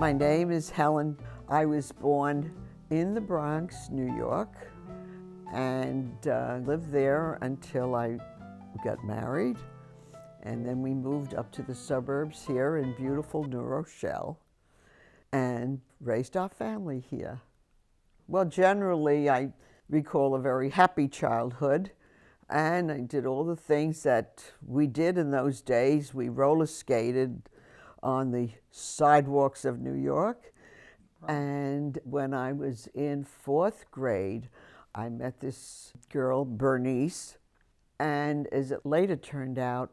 My name is Helen. I was born in the Bronx, New York, and lived there until I got married. And then we moved up to the suburbs here in beautiful New Rochelle and raised our family here. Well, generally, I recall a very happy childhood, and I did all the things that we did in those days. We roller skated on the sidewalks of New York. And when I was in 4th grade, I met this girl, Bernice, and as it later turned out,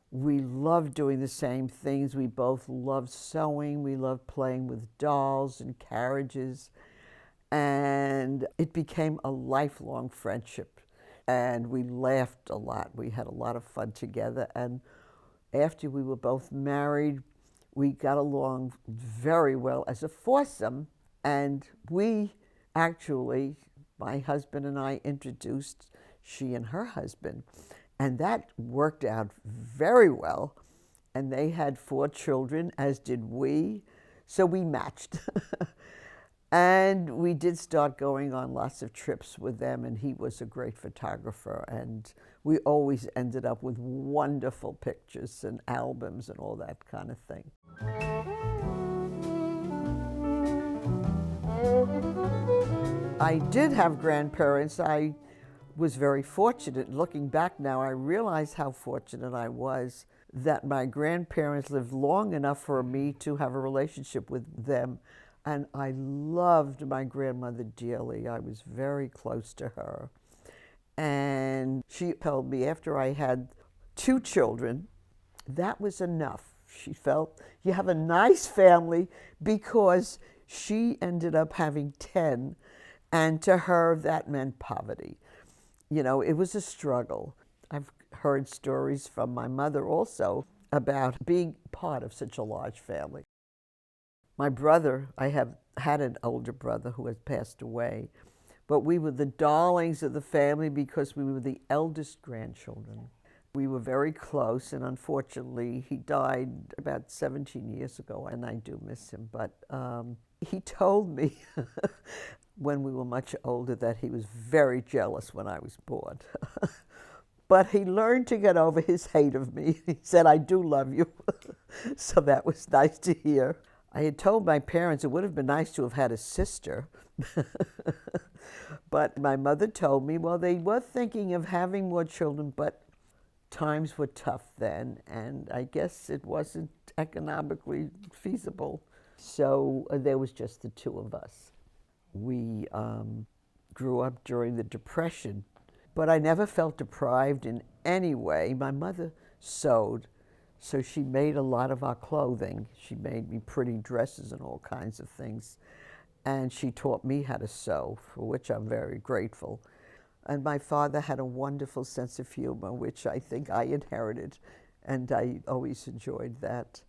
we loved doing the same things. We both loved sewing. We loved playing with dolls and carriages. And it became a lifelong friendship. And we laughed a lot. We had a lot of fun together. And after we were both married, we got along very well as a foursome. And we actually, my husband and I, introduced she and her husband. And that worked out very well. And they had 4 children, as did we. So we matched. And we did start going on lots of trips with them, and he was a great photographer. And we always ended up with wonderful pictures and albums and all that kind of thing. I did have grandparents. I was very fortunate. Looking back now, I realize how fortunate I was that my grandparents lived long enough for me to have a relationship with them. And I loved my grandmother dearly. I was very close to her. And she told me after I had 2 children, that was enough. She felt you have a nice family, because she ended up having 10. And to her, that meant poverty. You know, it was a struggle. I've heard stories from my mother also about being part of such a large family. My brother, I have had an older brother who has passed away, but we were the darlings of the family because we were the eldest grandchildren. We were very close, and unfortunately, he died about 17 years ago, and I do miss him. But he told me when we were much older that he was very jealous when I was born. But he learned to get over his hate of me. He said, "I do love you." So that was nice to hear. I had told my parents it would have been nice to have had a sister. But my mother told me, well, they were thinking of having more children, but times were tough then, and I guess it wasn't economically feasible. So there was just the 2 of us. We grew up during the Depression, but I never felt deprived in any way. My mother sewed, so she made a lot of our clothing. She made me pretty dresses and all kinds of things. And she taught me how to sew, for which I'm very grateful. And my father had a wonderful sense of humor, which I think I inherited, and I always enjoyed that.